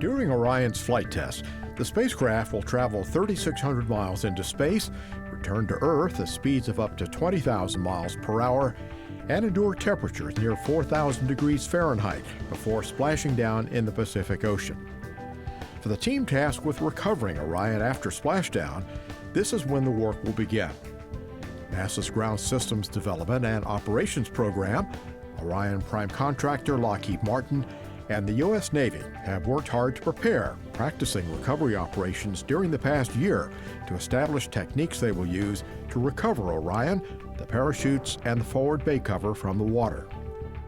During Orion's flight test, the spacecraft will travel 3,600 miles into space, return to Earth at speeds of up to 20,000 miles per hour, and endure temperatures near 4,000 degrees Fahrenheit before splashing down in the Pacific Ocean. For the team tasked with recovering Orion after splashdown, this is when the work will begin. NASA's Ground Systems Development and Operations Program, Orion prime contractor Lockheed Martin, and the U.S. Navy have worked hard to prepare, practicing recovery operations during the past year to establish techniques they will use to recover Orion, the parachutes, and the forward bay cover from the water.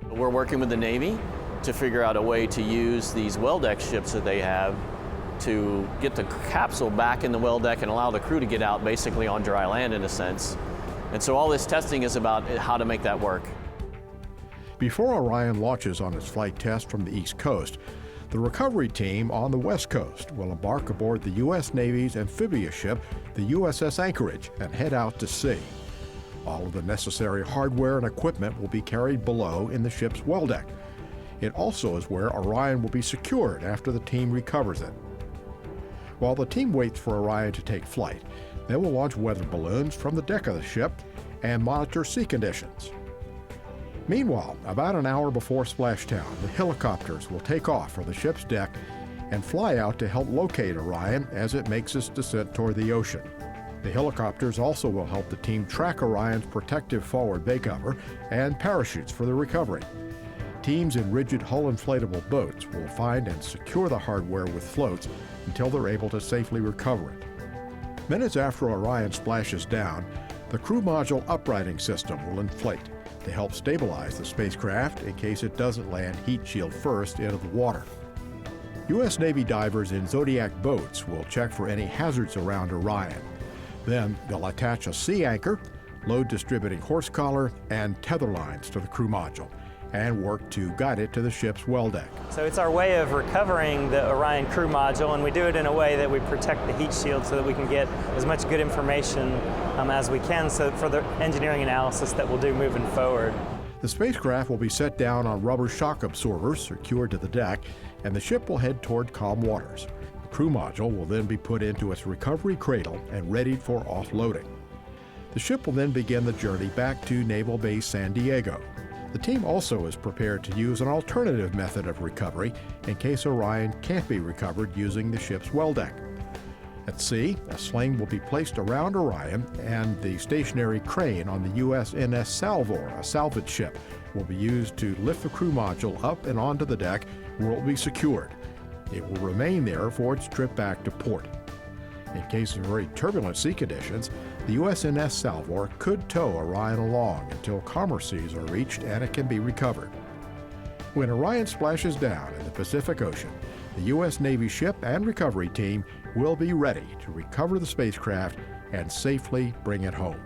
We're working with the Navy to figure out a way to use these well deck ships that they have to get the capsule back in the well deck and allow the crew to get out basically on dry land in a sense. And so all this testing is about how to make that work. Before Orion launches on its flight test from the East Coast, the recovery team on the West Coast will embark aboard the U.S. Navy's amphibious ship, the USS Anchorage, and head out to sea. All of the necessary hardware and equipment will be carried below in the ship's well deck. It also is where Orion will be secured after the team recovers it. While the team waits for Orion to take flight, they will launch weather balloons from the deck of the ship and monitor sea conditions. Meanwhile, about an hour before splashdown, the helicopters will take off from the ship's deck and fly out to help locate Orion as it makes its descent toward the ocean. The helicopters also will help the team track Orion's protective forward bay cover and parachutes for the recovery. Teams in rigid hull inflatable boats will find and secure the hardware with floats until they're able to safely recover it. Minutes after Orion splashes down, the crew module uprighting system will inflate to help stabilize the spacecraft in case it doesn't land heat shield first into the water. U.S. Navy divers in Zodiac boats will check for any hazards around Orion. Then they'll attach a sea anchor, load distributing horse collar, and tether lines to the crew module, and work to guide it to the ship's well deck. So it's our way of recovering the Orion crew module, and we do it in a way that we protect the heat shield so that we can get as much good information as we can for the engineering analysis that we'll do moving forward. The spacecraft will be set down on rubber shock absorbers secured to the deck, and the ship will head toward calm waters. The crew module will then be put into its recovery cradle and readied for offloading. The ship will then begin the journey back to Naval Base San Diego. The team also is prepared to use an alternative method of recovery in case Orion can't be recovered using the ship's well deck. At sea, a sling will be placed around Orion, and the stationary crane on the USNS Salvor, a salvage ship, will be used to lift the crew module up and onto the deck where it will be secured. It will remain there for its trip back to port. In case of very turbulent sea conditions, the USNS Salvor could tow Orion along until calmer seas are reached and it can be recovered. When Orion splashes down in the Pacific Ocean, the U.S. Navy ship and recovery team will be ready to recover the spacecraft and safely bring it home.